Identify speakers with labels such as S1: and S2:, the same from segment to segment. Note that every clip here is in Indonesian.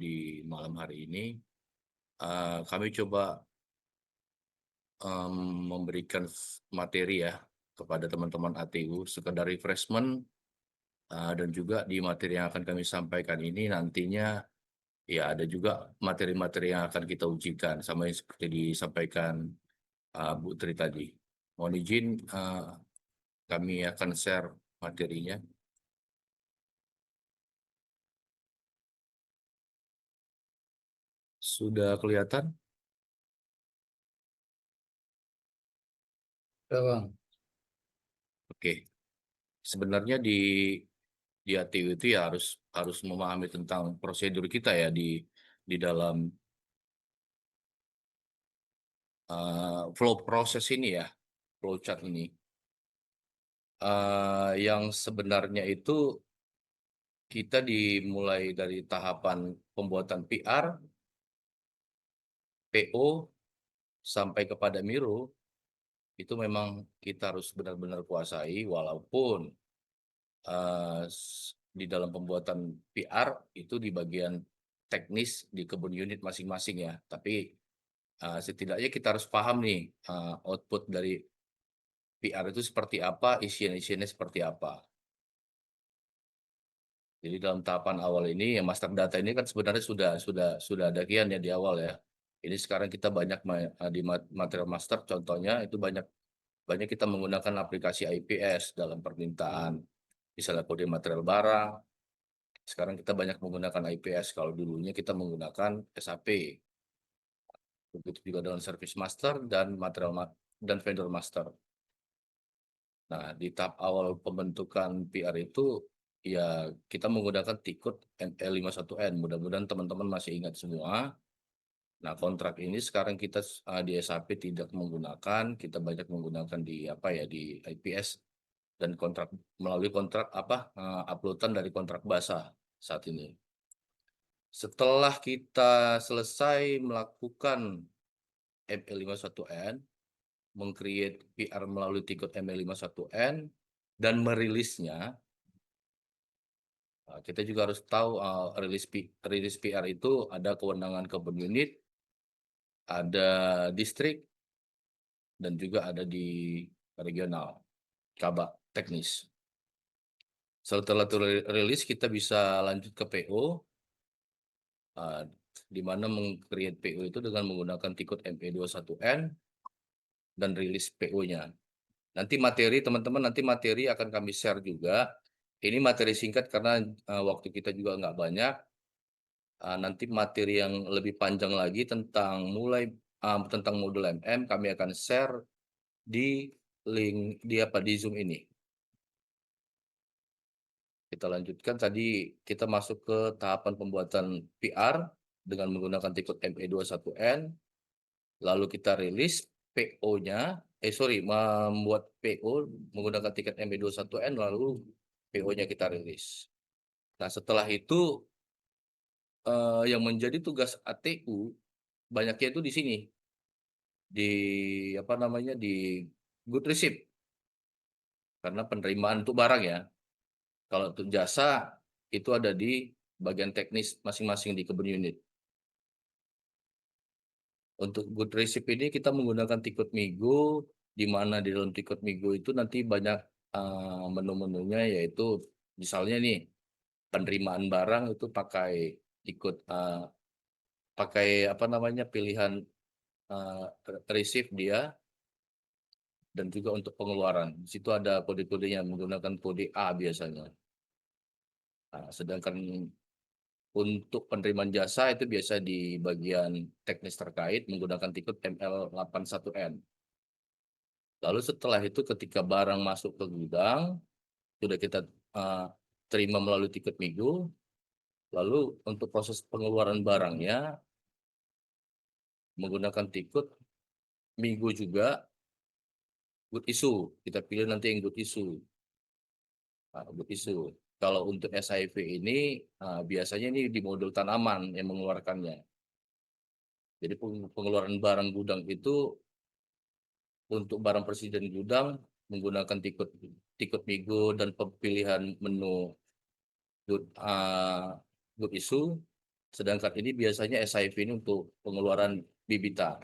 S1: di malam hari ini. Kami coba memberikan materi ya kepada teman-teman ATU, sekedar refreshment, dan juga di materi yang akan kami sampaikan ini nantinya ya ada juga materi-materi yang akan kita ujikan, sama yang seperti disampaikan Bu Tri tadi. Mohon izin, kami akan share materinya. Sudah kelihatan?
S2: Ya, Bang.
S1: Oke. Sebenarnya di ATU itu ya harus memahami tentang prosedur kita ya di dalam flow proses ini ya, flow chart ini. Yang sebenarnya itu kita dimulai dari tahapan pembuatan PR, PO, sampai kepada Miro, itu memang kita harus benar-benar kuasai, walaupun di dalam pembuatan PR itu di bagian teknis di kebun unit masing-masing ya. Tapi setidaknya kita harus paham nih output dari PR itu seperti apa, isian-isiannya seperti apa. Jadi dalam tahapan awal ini, ya master data ini kan sebenarnya sudah ada kian ya di awal ya. Ini sekarang kita banyak di material master, contohnya itu banyak banyak kita menggunakan aplikasi IPS dalam permintaan, misalnya kode material barang. Sekarang kita banyak menggunakan IPS. Kalau dulunya kita menggunakan SAP. Begitu juga dengan service master dan dan vendor master. Nah, di tahap awal pembentukan PR itu ya kita menggunakan tikut ML51N. Mudah-mudahan teman-teman masih ingat semua. Nah, kontrak ini sekarang kita di SAP tidak menggunakan, kita banyak menggunakan di apa ya di IPS dan kontrak melalui kontrak uploadan dari kontrak basah saat ini. Setelah kita selesai melakukan ML51N, meng-create PR melalui tikut ML51N, dan merilisnya, kita juga harus tahu rilis PR itu ada kewenangan kebun unit, ada distrik, dan juga ada di regional, kabak teknis. Setelah rilis, kita bisa lanjut ke PO, di mana meng-create PO itu dengan menggunakan tikut ME21N dan rilis PO-nya. Nanti teman-teman nanti materi akan kami share juga. Ini materi singkat karena waktu kita juga nggak banyak. Nanti materi yang lebih panjang lagi tentang modul MM kami akan share di link di Zoom ini. Kita lanjutkan, tadi kita masuk ke tahapan pembuatan PR dengan menggunakan tikut ME21N, lalu kita rilis PO-nya, membuat PO menggunakan tiket ME21N, lalu PO-nya kita rilis. Nah, setelah itu yang menjadi tugas ATU banyaknya itu di sini, di good receipt, karena penerimaan untuk barang ya. Kalau untuk jasa itu ada di bagian teknis masing-masing di kebun unit. Untuk good receipt ini kita menggunakan tikut Migo, di mana di dalam tikut Migo itu nanti banyak menu-menunya, yaitu misalnya nih penerimaan barang itu pakai pilihan receipt dia, dan juga untuk pengeluaran. Di situ ada kode-kodenya menggunakan kode A biasanya. Nah, sedangkan untuk penerimaan jasa itu biasa di bagian teknis terkait menggunakan tikut ML81N. Lalu setelah itu ketika barang masuk ke gudang, sudah kita terima melalui tikut Migo. Lalu untuk proses pengeluaran barangnya menggunakan tikut Migo juga, good issue. Kita pilih nanti yang good issue. Good issue. Kalau untuk SIV ini biasanya ini di modul tanaman yang mengeluarkannya. Jadi pengeluaran barang gudang itu untuk barang presiden gudang menggunakan tikut Migo dan pemilihan menu good issue. Sedangkan ini biasanya SIV ini untuk pengeluaran bibitan.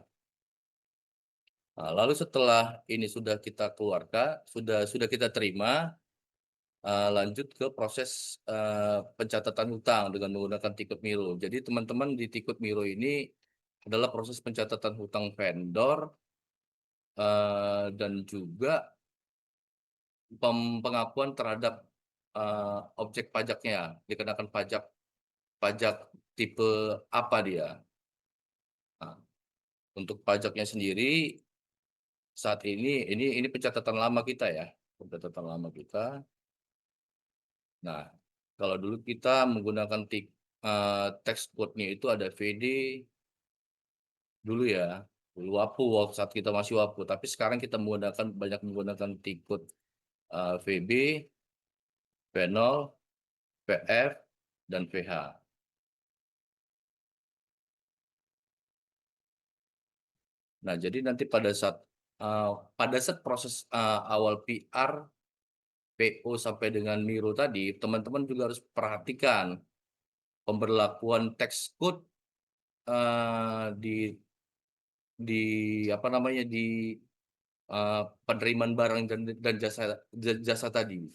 S1: Nah, lalu setelah ini sudah kita keluarkan, sudah kita terima, lanjut ke proses pencatatan hutang dengan menggunakan Tikut Miro. Jadi teman-teman di Tikut Miro ini adalah proses pencatatan hutang vendor dan juga pengakuan terhadap objek pajaknya, dikenakan pajak pajak tipe apa dia. Nah, untuk pajaknya sendiri saat ini pencatatan lama kita ya, pencatatan lama kita. Nah, kalau dulu kita menggunakan tax code-nya itu ada VD dulu ya, dulu WAPU waktu saat kita masih WAPU. Tapi sekarang kita banyak menggunakan tikut VB, V0, PF, dan VH. Nah, jadi nanti pada saat proses awal PR, PO sampai dengan Miro tadi, teman-teman juga harus perhatikan pemberlakuan tax code di apa namanya penerimaan barang dan jasa tadi.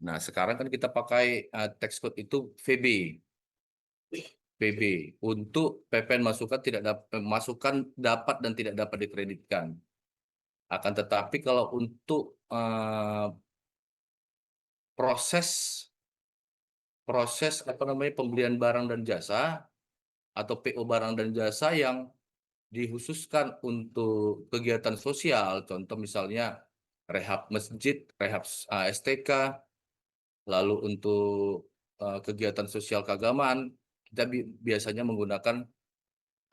S1: Nah, sekarang kan kita pakai tax code itu VB. PB untuk PPN masukan dapat dan tidak dapat dikreditkan. Akan tetapi kalau untuk proses proses apa namanya pembelian barang dan jasa atau PO barang dan jasa yang dikhususkan untuk kegiatan sosial, contoh misalnya rehab masjid, rehab STK, lalu untuk kegiatan sosial keagamaan, kita biasanya menggunakan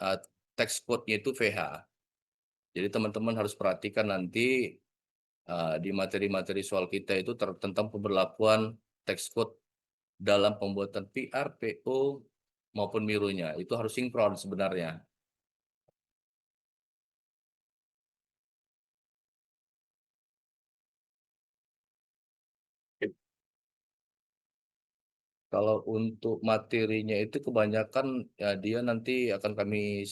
S1: uh, tax code-nya itu VH. Jadi teman-teman harus perhatikan nanti di materi-materi soal kita itu tentang pemberlakuan tax code dalam pembuatan PR, PO, maupun mirunya. Itu harus sinkron sebenarnya. Kalau untuk materinya itu kebanyakan ya dia nanti akan kami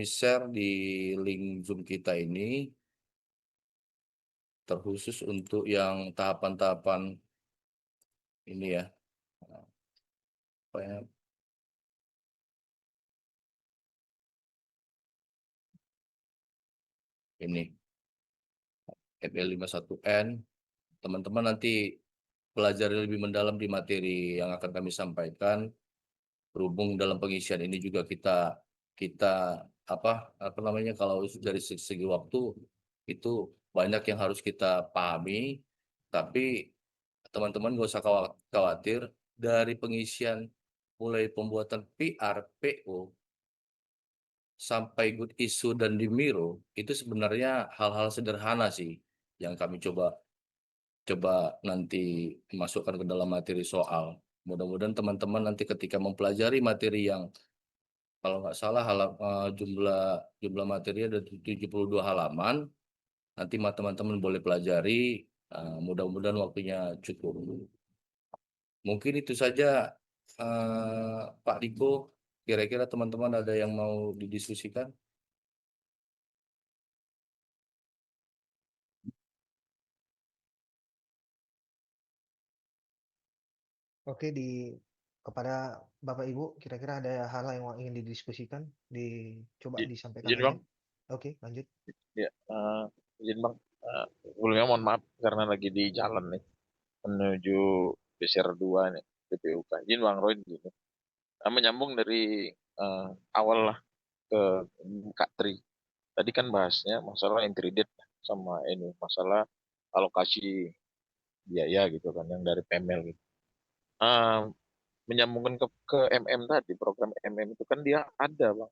S1: share di link Zoom kita ini terkhusus untuk yang tahapan-tahapan ini ya. Apa ya, ini FL51N. Teman-teman nanti pelajari lebih mendalam di materi yang akan kami sampaikan. Berhubung dalam pengisian ini juga kita kita apa namanya kalau dari segi waktu itu banyak yang harus kita pahami, tapi teman-teman nggak usah khawatir dari pengisian mulai pembuatan PR, PO sampai good issue dan di Miro itu sebenarnya hal-hal sederhana sih yang kami coba coba nanti masukkan ke dalam materi soal. Mudah-mudahan teman-teman nanti ketika mempelajari materi yang kalau nggak salah jumlah jumlah materi ada 72 halaman, nanti teman-teman boleh pelajari, mudah-mudahan waktunya cukup. Mungkin itu saja, Pak Diko, kira-kira teman-teman ada yang mau didiskusikan?
S2: Oke, kepada Bapak Ibu, kira-kira ada hal yang ingin didiskusikan, coba disampaikan
S3: Izin
S2: aja.
S3: bang,
S2: Oke, lanjut.
S3: ya, izin bang, sebelumnya mohon maaf karena lagi di jalan nih menuju BCR 2 nih PPUK. Izin bang Roy gini, menyambung dari eh, awal lah ke Kak Tri. Tadi kan bahasnya masalah integrated sama ini masalah alokasi biaya gitu kan yang dari PML gitu. Eh, Menyambungkan ke MM tadi, program MM itu kan dia ada bang,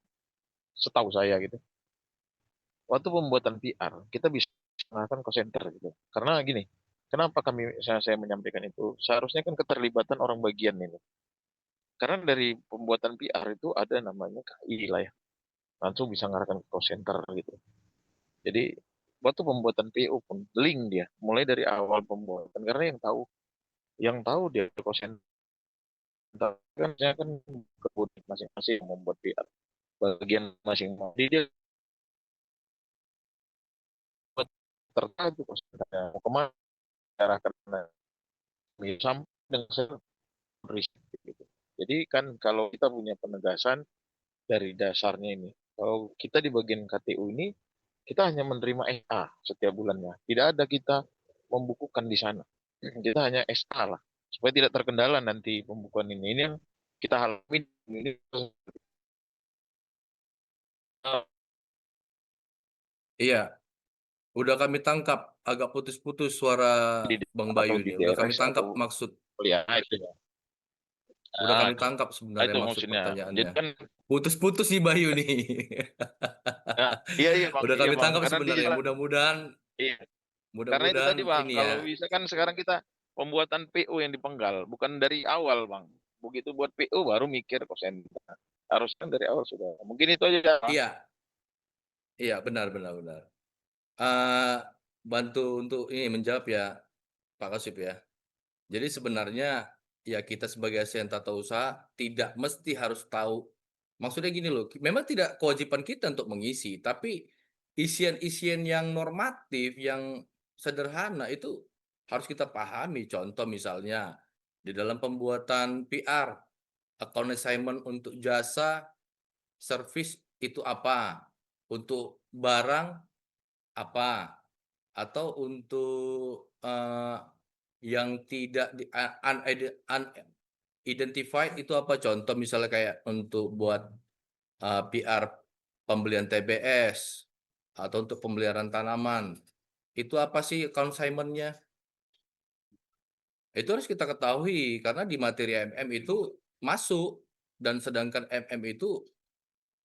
S3: setahu saya gitu. Waktu pembuatan PR, kita bisa menggunakan call center gitu. Karena gini, kenapa saya menyampaikan itu? Seharusnya kan keterlibatan orang bagian ini. Karena dari pembuatan PR itu ada namanya KI lah ya. Langsung bisa ngarahkan ke call center gitu. Jadi waktu pembuatan PO pun link dia mulai dari awal pembuatan karena yang tahu dia call center Tapi kan saya kan kebun masing-masing yang membuat PR bagian masing-masing. Jadi dia buat terkait itu kosnya mau kemana arah karena sama dengan saya riset gitu. Jadi kan kalau kita punya penegasan dari dasarnya ini, kalau kita di bagian KTU ini kita hanya menerima SA setiap bulannya. Tidak ada kita membukukan di sana. Kita hanya SA lah supaya tidak terkendala nanti pembukuan ini. Ini yang kita alami ini
S1: Iya, udah kami tangkap agak putus-putus suara
S3: di
S1: Bang
S3: atau
S1: Bayu
S3: di
S1: nih. Udah kami
S3: DRS
S1: tangkap
S3: atau
S1: maksud,
S3: kuliah itu ya.
S1: udah
S3: Ah,
S1: kami tangkap sebenarnya
S3: itu
S1: maksud
S3: maksudnya. Jadi
S1: pertanyaannya.
S3: kan
S1: Putus-putus nih Bayu nih.
S3: nah,
S1: Udah
S3: iya
S1: kami
S3: bang,
S1: tangkap
S3: karena di
S1: sebenarnya.
S3: jalan
S1: Mudah-mudahan,
S3: iya. Karena itu
S1: mudah-mudahan
S3: tadi bang,
S1: ini
S3: kalau
S1: ya.
S3: bisa kan sekarang kita pembuatan PO yang dipenggal, bukan dari awal bang. Begitu buat PO baru mikir kosen. Harus kan dari awal sudah. Mungkin itu aja bang.
S1: Iya, iya benar benar benar. Eh, bantu untuk ini menjawab ya Pak Kasip ya. Jadi sebenarnya ya kita sebagai ASN tata usaha tidak mesti harus tahu. Maksudnya gini loh, memang tidak kewajiban kita untuk mengisi, tapi isian-isian yang normatif, yang sederhana itu harus kita pahami. Contoh misalnya di dalam pembuatan PR, account assignment untuk jasa, service itu apa, untuk barang apa, atau untuk yang tidak di unidentified itu apa? Contoh misalnya kayak untuk buat PR pembelian TBS atau untuk pemeliharaan tanaman. Itu apa sih consignment-nya? Itu harus kita ketahui karena di materi MM itu masuk, dan sedangkan MM itu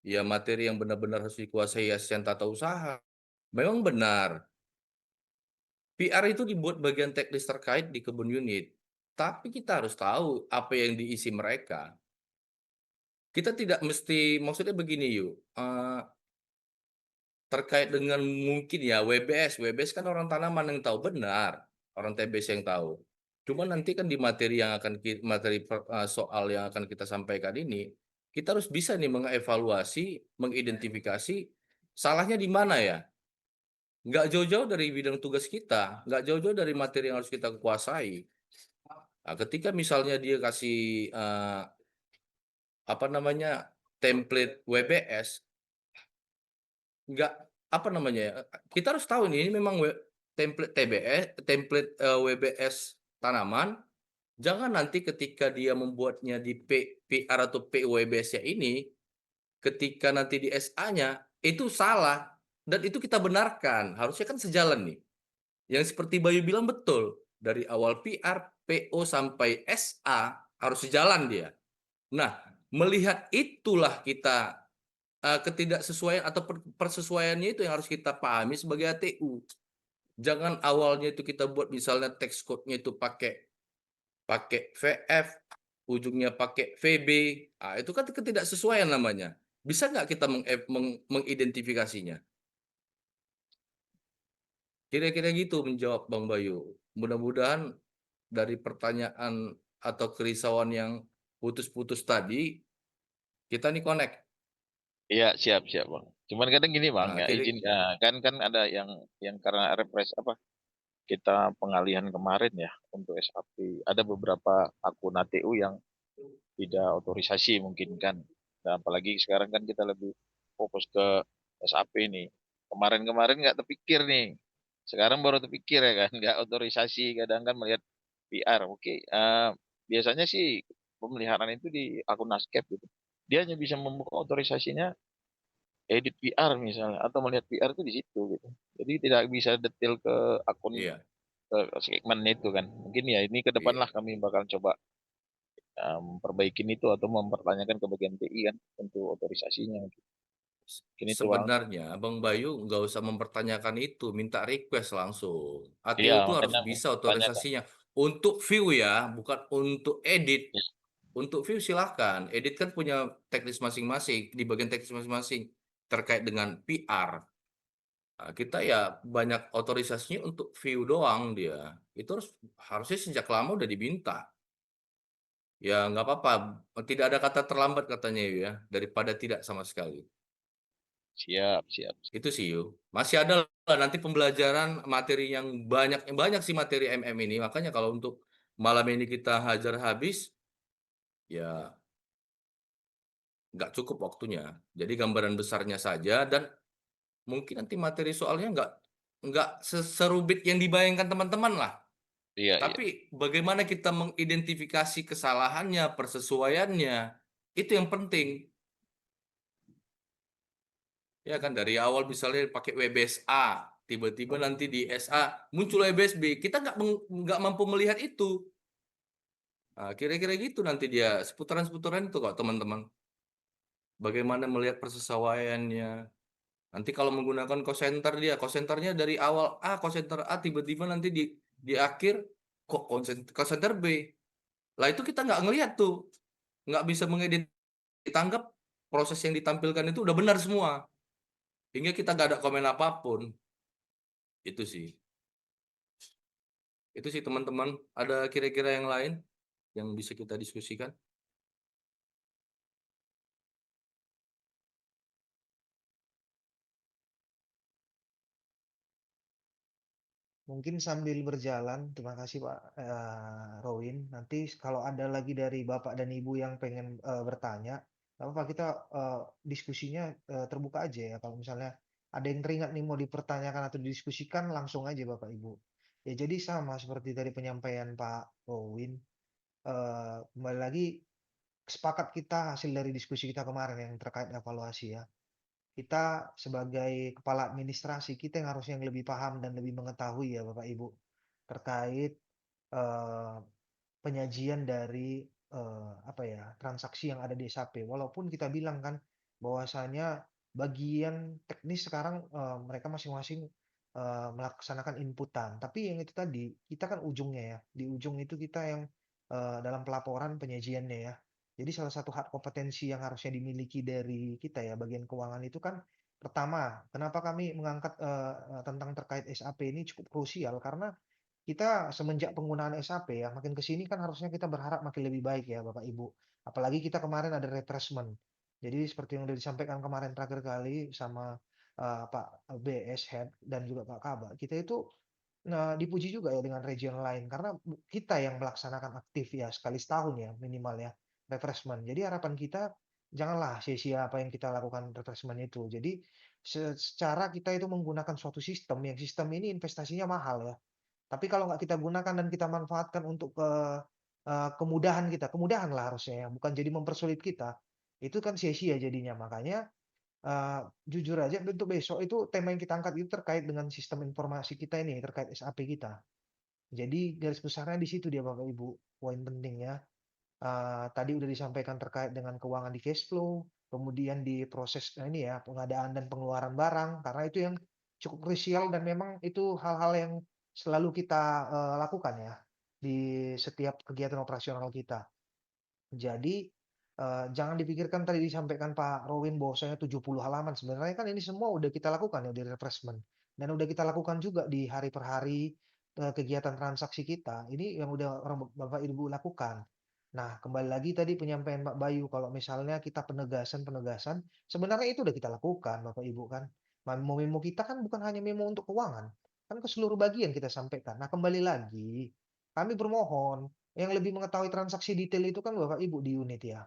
S1: ya materi yang benar-benar harus dikuasai asisten tata usaha. Memang benar, PR itu dibuat bagian teknis terkait di kebun unit. Tapi kita harus tahu apa yang diisi mereka. Kita tidak mesti, maksudnya begini yuk, terkait dengan mungkin ya WBS. WBS kan orang tanaman yang tahu benar, orang TBS yang tahu. Cuma nanti kan di materi yang akan soal yang akan kita sampaikan ini, kita harus bisa nih mengevaluasi, mengidentifikasi salahnya di mana ya. Nggak jauh-jauh dari bidang tugas kita, nggak jauh-jauh dari materi yang harus kita kuasai. Nah, ketika misalnya dia kasih apa namanya template WBS, nggak apa namanya ya, kita harus tahu nih ini memang template TBS, template WBS tanaman. Jangan nanti ketika dia membuatnya di PR atau PWBS-nya ini, ketika nanti di SA-nya itu salah dan itu kita benarkan. Harusnya kan sejalan nih. Yang seperti Bayu bilang betul, dari awal PR, PO sampai SA harus sejalan dia. Nah, melihat itulah kita ketidaksesuaian atau persesuaiannya itu yang harus kita pahami sebagai ATU. Jangan awalnya itu kita buat misalnya text code-nya itu pakai VF, ujungnya pakai VB. Ah, itu kan ketidaksesuaian namanya. Bisa nggak kita mengidentifikasinya? Kira-kira gitu menjawab Bang Bayu. Mudah-mudahan dari pertanyaan atau kerisauan yang putus-putus tadi, kita nih connect.
S3: Iya siap siap bang. Cuman kadang gini bang
S1: Nah,
S3: ya izin ya, kan kan ada yang karena repres apa kita pengalihan kemarin ya untuk SAP. Ada beberapa akun ATU yang tidak otorisasi mungkin kan. Nah, apalagi sekarang kan kita lebih fokus ke SAP nih. Kemarin-kemarin nggak terpikir nih. Sekarang baru terpikir ya kan, nggak otorisasi. Kadang kan melihat PR. Oke, biasanya sih pemeliharaan itu di akun Nascap gitu. Dia hanya bisa membuka otorisasinya edit PR misalnya atau melihat PR itu di situ gitu. Jadi tidak bisa detail ke akun
S1: iya,
S3: ke segmen itu kan. Mungkin ya ini ke depan
S1: iya.
S3: lah kami bakal coba perbaikin itu atau mempertanyakan ke bagian TI kan untuk otorisasinya. Mungkin itu bang.
S1: Sebenarnya Bang Bayu nggak usah mempertanyakan itu, minta request langsung.
S3: Iya
S1: ATU itu harus
S3: makanya
S1: bisa
S3: tanyakan.
S1: otorisasinya. Untuk view ya, bukan untuk edit.
S3: Ya,
S1: Untuk view silahkan. Edit kan punya teknis masing-masing, di bagian teknis masing-masing terkait dengan PR. Nah, kita ya banyak otorisasinya untuk view doang dia. Itu harusnya sejak lama udah diminta. Ya nggak apa-apa, tidak ada kata terlambat katanya ya, daripada tidak sama sekali.
S3: Siap, siap.
S1: Itu sih yuk. Masih ada lah nanti pembelajaran materi yang banyak sih materi MM ini. Makanya kalau untuk malam ini kita hajar habis, ya nggak cukup waktunya. Jadi gambaran besarnya saja dan mungkin nanti materi soalnya nggak serubit yang dibayangkan teman-teman lah.
S3: Iya, iya.
S1: Tapi bagaimana kita mengidentifikasi kesalahannya, persesuaiannya, itu yang penting. Ya kan dari awal misalnya pakai WBS A, tiba-tiba nanti di SA muncul WBS B, kita nggak mampu melihat itu. Nah, kira-kira gitu nanti dia seputaran-seputaran itu kok teman-teman. Bagaimana melihat persesuaiannya. Nanti kalau menggunakan call center dia, call centernya dari awal A, call center A, tiba-tiba nanti di akhir kok call center B. Lah itu kita nggak ngelihat tuh, nggak bisa mengedit ditanggap proses yang ditampilkan itu udah benar semua. Hingga kita nggak ada komen apapun. Itu sih. Itu sih teman-teman. Ada kira-kira yang lain yang bisa kita diskusikan?
S2: Mungkin sambil berjalan, terima kasih Pak Rowin. Nanti kalau ada lagi dari Bapak dan Ibu yang pengen bertanya, nggak apa-apa kita diskusinya terbuka aja ya. Kalau misalnya ada yang teringat nih mau dipertanyakan atau didiskusikan, langsung aja Bapak Ibu. Ya jadi sama seperti dari penyampaian Pak Rowin. Kembali lagi sepakat kita hasil dari diskusi kita kemarin yang terkait evaluasi ya. Kita sebagai kepala administrasi, kita yang harusnya yang lebih paham dan lebih mengetahui ya Bapak Ibu, terkait, eee, penyajian dari, apa ya, transaksi yang ada di SAP. Walaupun kita bilang kan, bahwasanya bagian teknis sekarang, mereka masing-masing, melaksanakan inputan. Tapi yang itu tadi, kita kan ujungnya ya, di ujung itu kita yang, dalam pelaporan penyajiannya ya. Jadi salah satu hak kompetensi yang harusnya dimiliki dari kita ya, bagian keuangan itu kan, pertama, kenapa kami mengangkat, tentang terkait SAP ini cukup krusial, karena kita semenjak penggunaan SAP ya, makin ke sini kan harusnya kita berharap makin lebih baik ya Bapak Ibu. Apalagi kita kemarin ada refreshment. Jadi seperti yang sudah disampaikan kemarin terakhir kali sama Pak BS Head dan juga Pak Kaba, kita itu dipuji juga ya dengan region lain karena kita yang melaksanakan aktif ya sekali setahun ya minimal ya refreshment. Jadi harapan kita janganlah sia-sia apa yang kita lakukan refreshment itu. Jadi secara kita itu menggunakan suatu sistem yang sistem ini investasinya mahal ya. Tapi kalau nggak kita gunakan dan kita manfaatkan untuk kemudahan kita, kemudahan lah harusnya ya, bukan jadi mempersulit kita. Itu kan sia-sia jadinya. Makanya jujur aja untuk besok itu tema yang kita angkat itu terkait dengan sistem informasi kita ini, terkait SAP kita. Jadi garis besarnya di situ dia Bapak Ibu, poin pentingnya. Tadi udah disampaikan terkait dengan keuangan di cash flow, kemudian di proses ini ya, pengadaan dan pengeluaran barang, karena itu yang cukup krusial dan memang itu hal-hal yang selalu kita lakukan ya di setiap kegiatan operasional kita. Jadi, jangan dipikirkan tadi disampaikan Pak Rowin bahwasanya 70 halaman, sebenarnya kan ini semua udah kita lakukan ya di refreshment, dan udah kita lakukan juga di hari per hari, kegiatan transaksi kita, ini yang udah orang Bapak Ibu lakukan. Nah, kembali lagi tadi penyampaian Pak Bayu, kalau misalnya kita penegasan-penegasan, sebenarnya itu udah kita lakukan Bapak Ibu kan. Memo-memo kita kan bukan hanya memo untuk keuangan, kan ke seluruh bagian kita sampaikan. Nah, kembali lagi, kami bermohon yang lebih mengetahui transaksi detail itu kan Bapak Ibu di unit ya.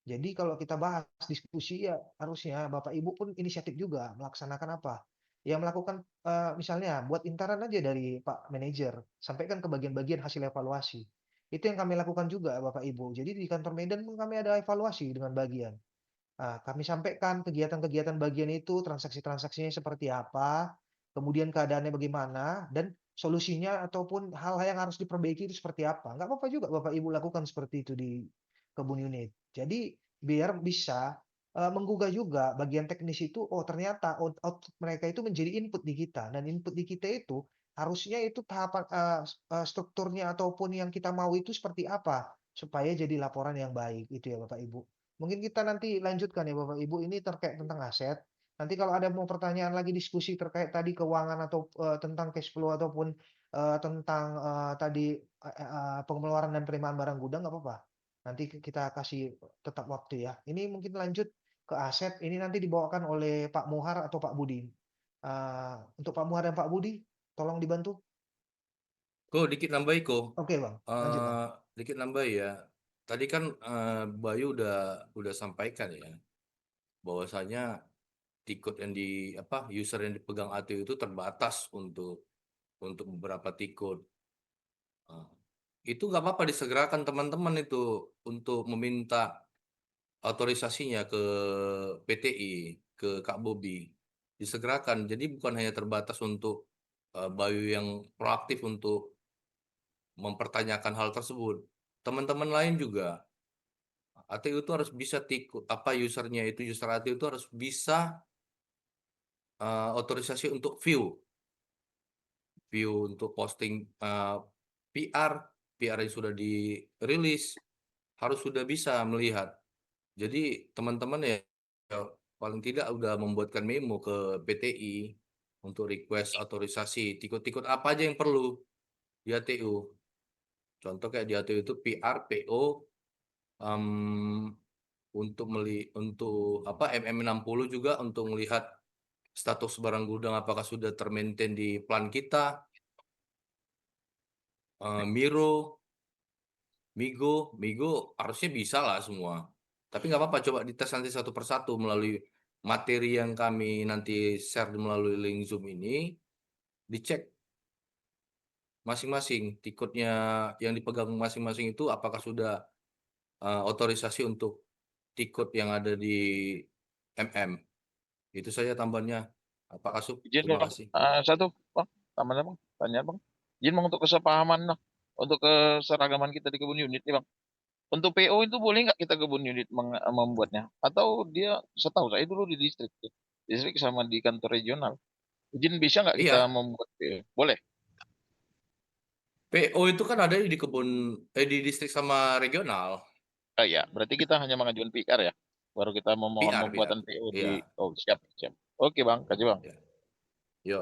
S2: Jadi kalau kita bahas diskusi ya harusnya Bapak Ibu pun inisiatif juga melaksanakan apa? Ya melakukan misalnya buat intaran aja dari Pak Manajer, sampaikan ke bagian-bagian hasil evaluasi. Itu yang kami lakukan juga Bapak Ibu. Jadi di kantor Medan pun kami ada evaluasi dengan bagian. Kami sampaikan kegiatan-kegiatan bagian itu, transaksi-transaksinya seperti apa, kemudian keadaannya bagaimana, dan solusinya ataupun hal-hal yang harus diperbaiki itu seperti apa. Nggak apa-apa juga Bapak Ibu lakukan seperti itu di kebun unit. Jadi biar bisa menggugah juga bagian teknis itu, oh ternyata output mereka itu menjadi input di kita, dan input di kita itu harusnya itu tahapan strukturnya ataupun yang kita mau itu seperti apa supaya jadi laporan yang baik itu ya Bapak Ibu. Mungkin kita nanti lanjutkan ya Bapak Ibu, ini terkait tentang aset. Nanti kalau ada mau pertanyaan lagi diskusi terkait tadi keuangan atau tentang cash flow ataupun tentang tadi pengeluaran dan penerimaan barang gudang nggak apa-apa. Nanti kita kasih tetap waktu ya. Ini mungkin lanjut ke aset. Ini nanti dibawakan oleh Pak Muhar atau Pak Budi. Untuk Pak Muhar dan Pak Budi, tolong dibantu.
S1: Dikit nambahi
S2: Oke bang, lanjut bang.
S1: dikit nambahi ya. Tadi kan Bayu udah sampaikan ya, bahwasanya tikut yang user yang dipegang ATU itu terbatas untuk beberapa tikut. Nah, itu nggak apa-apa disegerakan teman-teman itu untuk meminta otorisasinya ke PTI, ke Kak Bobi. Disegerakan. Jadi bukan hanya terbatas untuk Bayu yang proaktif untuk mempertanyakan hal tersebut. Teman-teman lain juga ATU itu harus bisa usernya itu user ATU itu harus bisa otorisasi untuk view untuk posting PR yang sudah dirilis harus sudah bisa melihat. Jadi teman-teman ya paling tidak udah membuatkan memo ke PTI untuk request otorisasi tikut-tikut apa aja yang perlu di ATU. Contoh kayak di ATU itu PR, PO, untuk MM60 juga untuk melihat status barang gudang apakah sudah termaintain di plan kita. Miro, Migo harusnya bisa lah semua. Tapi nggak apa-apa, coba dites nanti satu persatu melalui materi yang kami nanti share melalui link Zoom ini, dicek masing-masing tikutnya yang dipegang masing-masing itu apakah sudah otorisasi untuk tikut yang ada di MM. Itu saja tambahannya. Pak Kasub,
S3: Izin
S1: terima
S3: bang,
S1: kasih.
S3: satu bang, tambahan bang, tanya bang. Izin bang untuk kesepahaman lah, untuk keseragaman kita di kebun unit nih bang. Untuk PO itu boleh nggak kita kebun unit membuatnya? Atau dia setahu saya dulu di distrik sama di kantor regional. Izin bisa nggak kita
S1: Iya,
S3: membuat PO? Boleh.
S1: PO itu kan ada di distrik sama regional.
S3: Ya, berarti kita hanya mengajukan PR ya. Baru kita memohon
S1: PR.
S3: pembuatan PO di.
S1: Iya,
S3: Oh siap siap. Oke bang, kasih bang.
S1: ya. Yo.